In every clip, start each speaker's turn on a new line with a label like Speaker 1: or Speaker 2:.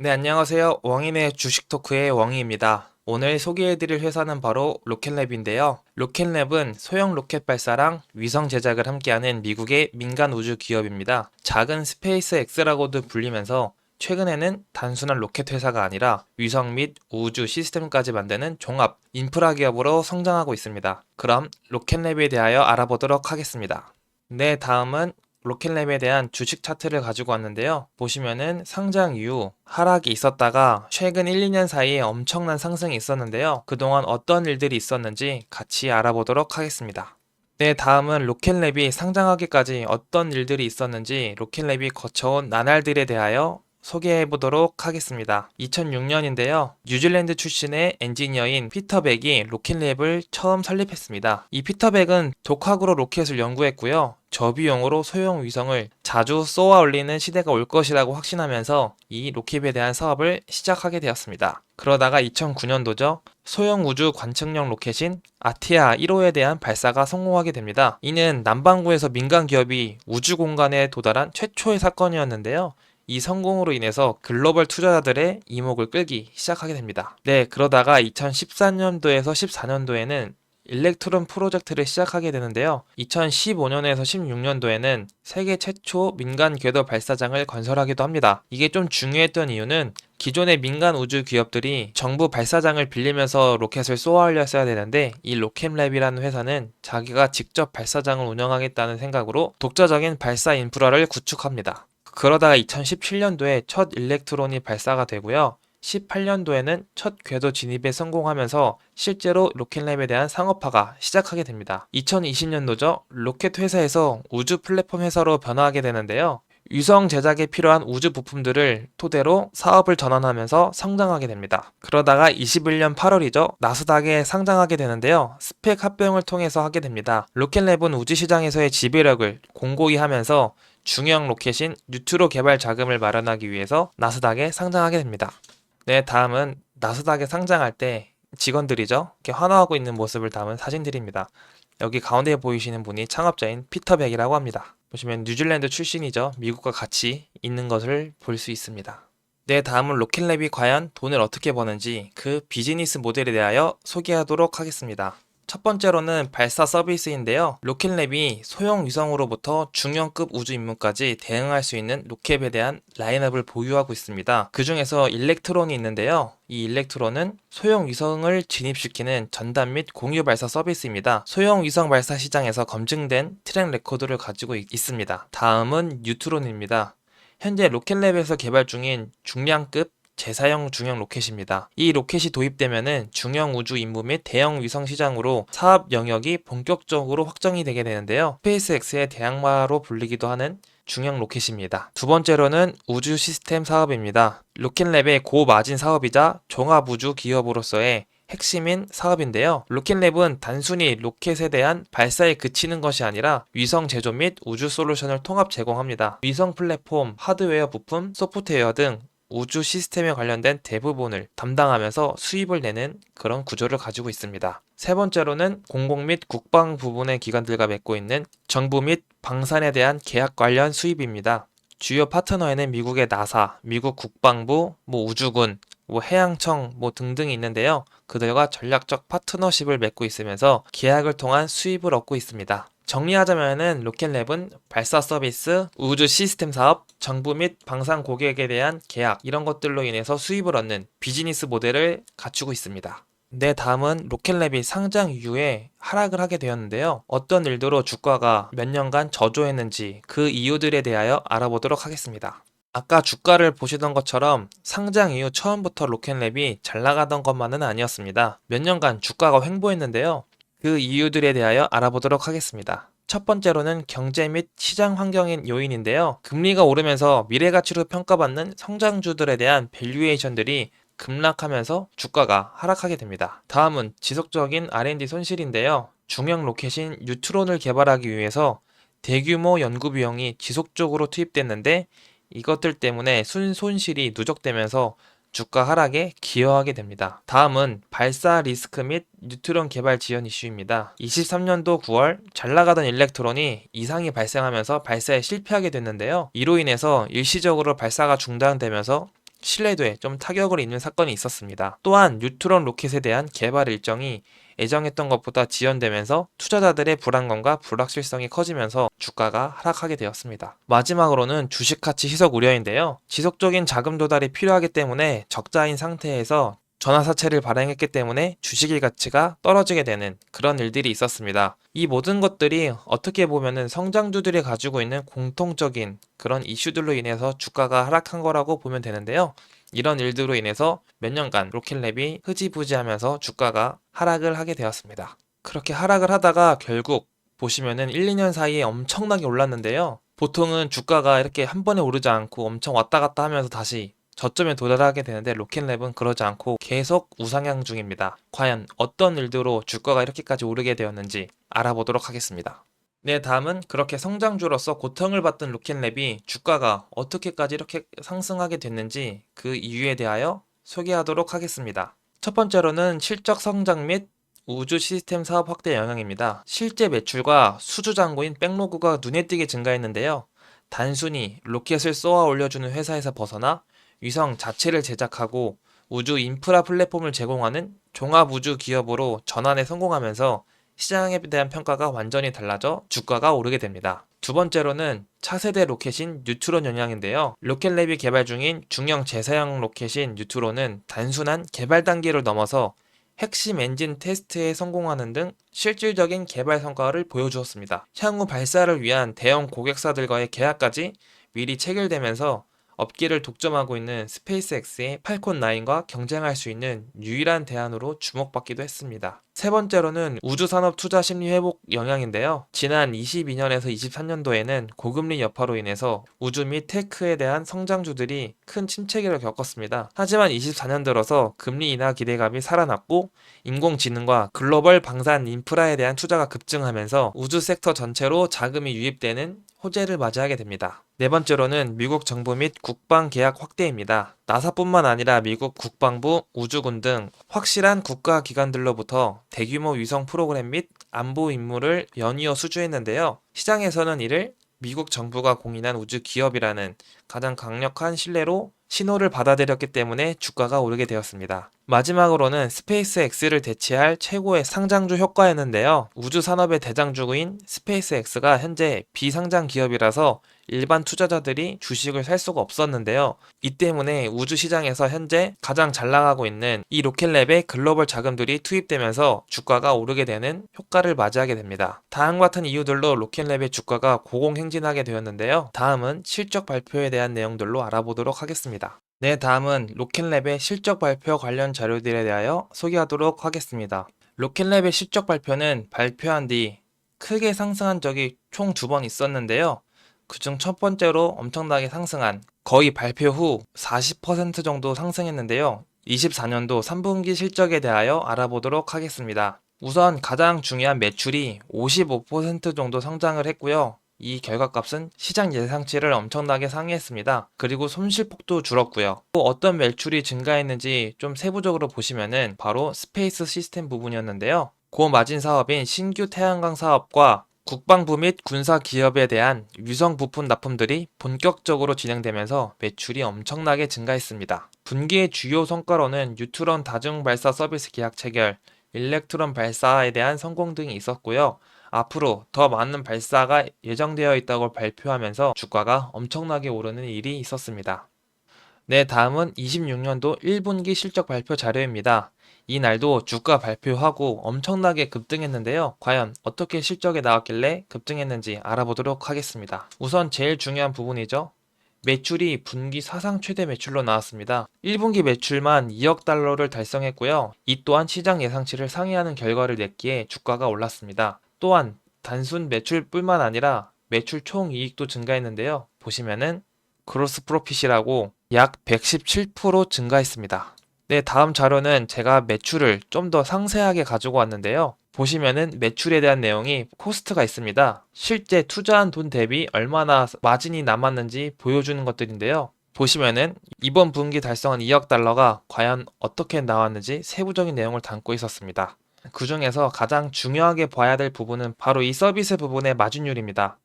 Speaker 1: 네, 안녕하세요. 왕인의 주식 토크의 왕희입니다. 오늘 소개해드릴 회사는 바로 로켓랩인데요. 로켓랩은 소형 로켓 발사랑 위성 제작을 함께하는 미국의 민간 우주 기업입니다. 작은 스페이스 X라고도 불리면서 최근에는 단순한 로켓 회사가 아니라 위성 및 우주 시스템까지 만드는 종합 인프라 기업으로 성장하고 있습니다. 그럼 로켓랩에 대하여 알아보도록 하겠습니다. 네, 다음은 로켓랩에 대한 주식 차트를 가지고 왔는데요. 보시면은 상장 이후 하락이 있었다가 최근 1, 2년 사이에 엄청난 상승이 있었는데요. 그동안 어떤 일들이 있었는지 같이 알아보도록 하겠습니다. 네, 다음은 로켓랩이 상장하기까지 어떤 일들이 있었는지 로켓랩이 거쳐온 나날들에 대하여 소개해 보도록 하겠습니다. 2006년인데요. 뉴질랜드 출신의 엔지니어인 피터 백이 로켓랩을 처음 설립했습니다. 이 피터 백은 독학으로 로켓을 연구했고요. 저비용으로 소형 위성을 자주 쏘아 올리는 시대가 올 것이라고 확신하면서 이 로켓에 대한 사업을 시작하게 되었습니다. 그러다가 2009년도죠. 소형 우주 관측용 로켓인 아티아 1호에 대한 발사가 성공하게 됩니다. 이는 남반구에서 민간 기업이 우주 공간에 도달한 최초의 사건이었는데요. 이 성공으로 인해서 글로벌 투자자들의 이목을 끌기 시작하게 됩니다. 네, 그러다가 2013년도에서 14년도에는 일렉트론 프로젝트를 시작하게 되는데요. 2015년에서 16년도에는 세계 최초 민간 궤도 발사장을 건설하기도 합니다. 이게 좀 중요했던 이유는 기존의 민간 우주 기업들이 정부 발사장을 빌리면서 로켓을 쏘아 올렸어야 되는데 이 로켓랩이라는 회사는 자기가 직접 발사장을 운영하겠다는 생각으로 독자적인 발사 인프라를 구축합니다. 그러다가 2017년도에 첫 일렉트론이 발사가 되고요. 18년도에는 첫 궤도 진입에 성공하면서 실제로 로켓랩에 대한 상업화가 시작하게 됩니다. 2020년도죠. 로켓 회사에서 우주 플랫폼 회사로 변화하게 되는데요. 위성 제작에 필요한 우주 부품들을 토대로 사업을 전환하면서 성장하게 됩니다. 그러다가 21년 8월이죠. 나스닥에 상장하게 되는데요. 스펙 합병을 통해서 하게 됩니다. 로켓랩은 우주 시장에서의 지배력을 공고히 하면서 중형 로켓인 뉴트로 개발 자금을 마련하기 위해서 나스닥에 상장하게 됩니다. 네, 다음은 나스닥에 상장할 때 직원들이죠. 이렇게 환호하고 있는 모습을 담은 사진들입니다. 여기 가운데 보이시는 분이 창업자인 피터 백이라고 합니다. 보시면 뉴질랜드 출신이죠. 미국과 같이 있는 것을 볼 수 있습니다. 네, 다음은 로켓랩이 과연 돈을 어떻게 버는지 그 비즈니스 모델에 대하여 소개하도록 하겠습니다. 첫 번째로는 발사 서비스인데요. 로켓랩이 소형 위성으로부터 중형급 우주 임무까지 대응할 수 있는 로켓에 대한 라인업을 보유하고 있습니다. 그 중에서 일렉트론이 있는데요. 이 일렉트론은 소형 위성을 진입시키는 전담 및 공유 발사 서비스입니다. 소형 위성 발사 시장에서 검증된 트랙 레코드를 가지고 있습니다. 다음은 뉴트론입니다. 현재 로켓랩에서 개발 중인 중량급 제사형 중형 로켓입니다. 이 로켓이 도입되면은 중형 우주 임무 및 대형 위성 시장으로 사업 영역이 본격적으로 확정이 되게 되는데요. 스페이스X의 대항마로 불리기도 하는 중형 로켓입니다. 두 번째로는 우주 시스템 사업입니다. 로켓랩의 고마진 사업이자 종합우주 기업으로서의 핵심인 사업인데요. 로켓랩은 단순히 로켓에 대한 발사에 그치는 것이 아니라 위성 제조 및 우주 솔루션을 통합 제공합니다. 위성 플랫폼, 하드웨어 부품, 소프트웨어 등 우주 시스템에 관련된 대부분을 담당하면서 수입을 내는 그런 구조를 가지고 있습니다. 세 번째로는 공공 및 국방 부분의 기관들과 맺고 있는 정부 및 방산에 대한 계약 관련 수입입니다. 주요 파트너에는 미국의 나사, 미국 국방부, 우주군, 해양청 등등이 있는데요. 그들과 전략적 파트너십을 맺고 있으면서 계약을 통한 수입을 얻고 있습니다. 정리하자면은 로켓랩은 발사 서비스, 우주 시스템 사업, 정부 및 방산 고객에 대한 계약 이런 것들로 인해서 수입을 얻는 비즈니스 모델을 갖추고 있습니다. 네, 다음은 로켓랩이 상장 이후에 하락을 하게 되었는데요. 어떤 일도로 주가가 몇 년간 저조했는지 그 이유들에 대하여 알아보도록 하겠습니다. 아까 주가를 보시던 것처럼 상장 이후 처음부터 로켓랩이 잘 나가던 것만은 아니었습니다. 몇 년간 주가가 횡보했는데요. 그 이유들에 대하여 알아보도록 하겠습니다. 첫 번째로는 경제 및 시장 환경인 요인인데요. 금리가 오르면서 미래 가치로 평가받는 성장주들에 대한 밸류에이션들이 급락하면서 주가가 하락하게 됩니다. 다음은 지속적인 R&D 손실인데요. 중형 로켓인 뉴트론을 개발하기 위해서 대규모 연구 비용이 지속적으로 투입됐는데 이것들 때문에 손실이 누적되면서 주가 하락에 기여하게 됩니다. 다음은 발사 리스크 및 뉴트론 개발 지연 이슈입니다. 23년도 9월 잘 나가던 일렉트론이 이상이 발생하면서 발사에 실패하게 됐는데요. 이로 인해서 일시적으로 발사가 중단되면서 신뢰도에 좀 타격을 입는 사건이 있었습니다. 또한 뉴트론 로켓에 대한 개발 일정이 예정했던 것보다 지연되면서 투자자들의 불안감과 불확실성이 커지면서 주가가 하락하게 되었습니다. 마지막으로는 주식 가치 희석 우려인데요. 지속적인 자금 조달이 필요하기 때문에 적자인 상태에서 전화 사채를 발행했기 때문에 주식의 가치가 떨어지게 되는 그런 일들이 있었습니다. 이 모든 것들이 어떻게 보면은 성장주들이 가지고 있는 공통적인 그런 이슈들로 인해서 주가가 하락한 거라고 보면 되는데요. 이런 일들로 인해서 몇 년간 로켓랩이 흐지부지하면서 주가가 하락을 하게 되었습니다. 그렇게 하락을 하다가 결국 보시면은 1, 2년 사이에 엄청나게 올랐는데요. 보통은 주가가 이렇게 한 번에 오르지 않고 엄청 왔다 갔다 하면서 다시 저점에 도달하게 되는데 로켓랩은 그러지 않고 계속 우상향 중입니다. 과연 어떤 일들로 주가가 이렇게까지 오르게 되었는지 알아보도록 하겠습니다. 네, 다음은 그렇게 성장주로서 고통을 받던 로켓랩이 주가가 어떻게까지 이렇게 상승하게 됐는지 그 이유에 대하여 소개하도록 하겠습니다. 첫 번째로는 실적 성장 및 우주 시스템 사업 확대 영향입니다. 실제 매출과 수주 잔고인 백로그가 눈에 띄게 증가했는데요. 단순히 로켓을 쏘아 올려주는 회사에서 벗어나 위성 자체를 제작하고 우주 인프라 플랫폼을 제공하는 종합 우주 기업으로 전환에 성공하면서 시장에 대한 평가가 완전히 달라져 주가가 오르게 됩니다. 두 번째로는 차세대 로켓인 뉴트론 영향인데요. 로켓랩이 개발 중인 중형 제사형 로켓인 뉴트론은 단순한 개발 단계를 넘어서 핵심 엔진 테스트에 성공하는 등 실질적인 개발 성과를 보여주었습니다. 향후 발사를 위한 대형 고객사들과의 계약까지 미리 체결되면서 업계를 독점하고 있는 스페이스X의 팔콘 9과 경쟁할 수 있는 유일한 대안으로 주목받기도 했습니다. 세 번째로는 우주산업 투자 심리 회복 영향인데요. 지난 22년에서 23년도에는 고금리 여파로 인해서 우주 및 테크에 대한 성장주들이 큰 침체기를 겪었습니다. 하지만 24년 들어서 금리 인하 기대감이 살아났고 인공지능과 글로벌 방산 인프라에 대한 투자가 급증하면서 우주 섹터 전체로 자금이 유입되는 호재를 맞이하게 됩니다. 네 번째로는 미국 정부 및 국방 계약 확대입니다. 나사뿐만 아니라 미국 국방부, 우주군 등 확실한 국가 기관들로부터 대규모 위성 프로그램 및 안보 임무를 연이어 수주했는데요. 시장에서는 이를 미국 정부가 공인한 우주 기업이라는 가장 강력한 신뢰로 신호를 받아들였기 때문에 주가가 오르게 되었습니다. 마지막으로는 스페이스X를 대체할 최고의 상장주 효과였는데요. 우주 산업의 대장주인 스페이스X가 현재 비상장 기업이라서 일반 투자자들이 주식을 살 수가 없었는데요. 이 때문에 우주 시장에서 현재 가장 잘 나가고 있는 이 로켓랩의 글로벌 자금들이 투입되면서 주가가 오르게 되는 효과를 맞이하게 됩니다. 다음과 같은 이유들로 로켓랩의 주가가 고공행진하게 되었는데요. 다음은 실적 발표에 대한 내용들로 알아보도록 하겠습니다. 네, 다음은 로켓랩의 실적 발표 관련 자료들에 대하여 소개하도록 하겠습니다. 로켓랩의 실적 발표는 발표한 뒤 크게 상승한 적이 총 2번 있었는데요. 그중 첫 번째로 엄청나게 상승한 거의 발표 후 40% 정도 상승했는데요. 24년도 3분기 실적에 대하여 알아보도록 하겠습니다. 우선 가장 중요한 매출이 55% 정도 성장을 했고요. 이 결과값은 시장 예상치를 엄청나게 상회했습니다. 그리고 손실폭도 줄었고요. 또 어떤 매출이 증가했는지 좀 세부적으로 보시면은 바로 스페이스 시스템 부분이었는데요. 고마진 사업인 신규 태양광 사업과 국방부 및 군사 기업에 대한 위성 부품 납품들이 본격적으로 진행되면서 매출이 엄청나게 증가했습니다. 분기의 주요 성과로는 뉴트론 다중 발사 서비스 계약 체결, 일렉트론 발사에 대한 성공 등이 있었고요. 앞으로 더 많은 발사가 예정되어 있다고 발표하면서 주가가 엄청나게 오르는 일이 있었습니다. 네, 다음은 26년도 1분기 실적 발표 자료입니다. 이날도 주가 발표하고 엄청나게 급등했는데요. 과연 어떻게 실적이 나왔길래 급등했는지 알아보도록 하겠습니다. 우선 제일 중요한 부분이죠. 매출이 분기 사상 최대 매출로 나왔습니다. 1분기 매출만 2억 달러를 달성했고요. 이 또한 시장 예상치를 상회하는 결과를 냈기에 주가가 올랐습니다. 또한 단순 매출뿐만 아니라 매출 총 이익도 증가했는데요. 보시면은 그로스 프로핏이라고 약 117% 증가했습니다. 네, 다음 자료는 제가 매출을 좀 더 상세하게 가지고 왔는데요. 보시면은 매출에 대한 내용이 코스트가 있습니다. 실제 투자한 돈 대비 얼마나 마진이 남았는지 보여주는 것들인데요. 보시면은 이번 분기 달성한 2억 달러가 과연 어떻게 나왔는지 세부적인 내용을 담고 있었습니다. 그 중에서 가장 중요하게 봐야 될 부분은 바로 이 서비스 부분의 마진율입니다.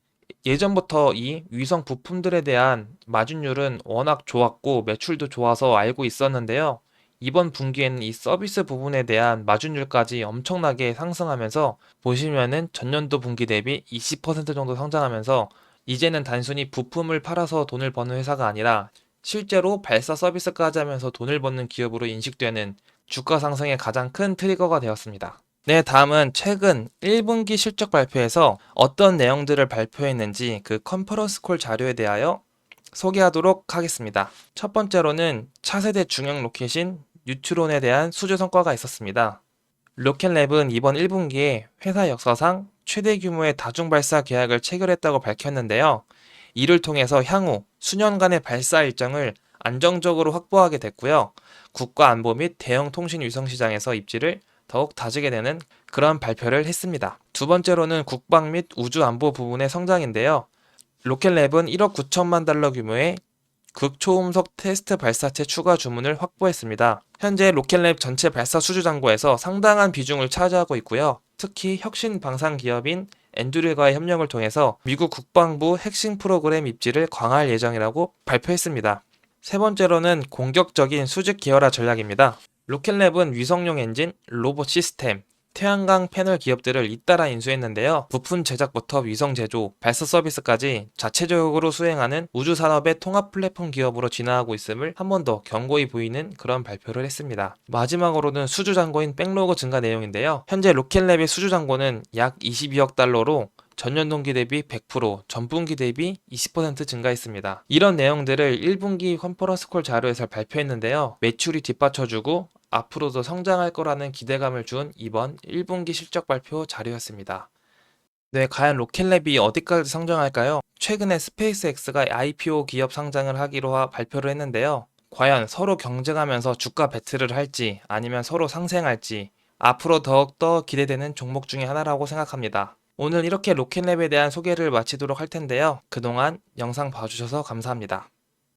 Speaker 1: 예전부터 이 위성 부품들에 대한 마진율은 워낙 좋았고 매출도 좋아서 알고 있었는데요. 이번 분기에는 이 서비스 부분에 대한 마진율까지 엄청나게 상승하면서 보시면은 전년도 분기 대비 20% 정도 성장하면서 이제는 단순히 부품을 팔아서 돈을 버는 회사가 아니라 실제로 발사 서비스까지 하면서 돈을 버는 기업으로 인식되는 주가 상승의 가장 큰 트리거가 되었습니다. 네, 다음은 최근 1분기 실적 발표에서 어떤 내용들을 발표했는지 그 컨퍼런스 콜 자료에 대하여 소개하도록 하겠습니다. 첫 번째로는 차세대 중형 로켓인 뉴트론에 대한 수주 성과가 있었습니다. 로켓랩은 이번 1분기에 회사 역사상 최대 규모의 다중 발사 계약을 체결했다고 밝혔는데요. 이를 통해서 향후 수년간의 발사 일정을 안정적으로 확보하게 됐고요. 국가 안보 및 대형 통신 위성 시장에서 입지를 더욱 다지게 되는 그런 발표를 했습니다. 두 번째로는 국방 및 우주 안보 부분의 성장인데요. 로켓랩은 1억 9천만 달러 규모의 극초음속 테스트 발사체 추가 주문을 확보했습니다. 현재 로켓랩 전체 발사 수주 잔고에서 상당한 비중을 차지하고 있고요. 특히 혁신 방산 기업인 엔드류과의 협력을 통해서 미국 국방부 핵심 프로그램 입지를 강화할 예정이라고 발표했습니다. 세 번째로는 공격적인 수직 계열화 전략입니다. 로켓랩은 위성용 엔진, 로봇 시스템, 태양광 패널 기업들을 잇따라 인수했는데요. 부품 제작부터 위성 제조, 발사 서비스까지 자체적으로 수행하는 우주 산업의 통합 플랫폼 기업으로 진화하고 있음을 한 번 더 견고히 보이는 그런 발표를 했습니다. 마지막으로는 수주 잔고인 백로그 증가 내용인데요. 현재 로켓랩의 수주 잔고는 약 22억 달러로 전년 동기 대비 100%, 전분기 대비 20% 증가했습니다. 이런 내용들을 1분기 컨퍼런스 콜 자료에서 발표했는데요. 매출이 뒷받쳐주고 앞으로도 성장할 거라는 기대감을 준 이번 1분기 실적 발표 자료였습니다. 네, 과연 로켓랩이 어디까지 성장할까요? 최근에 스페이스X가 IPO 기업 상장을 하기로 발표를 했는데요. 과연 서로 경쟁하면서 주가 배틀을 할지 아니면 서로 상생할지 앞으로 더욱더 기대되는 종목 중에 하나라고 생각합니다. 오늘 이렇게 로켓랩에 대한 소개를 마치도록 할 텐데요. 그동안 영상 봐주셔서 감사합니다.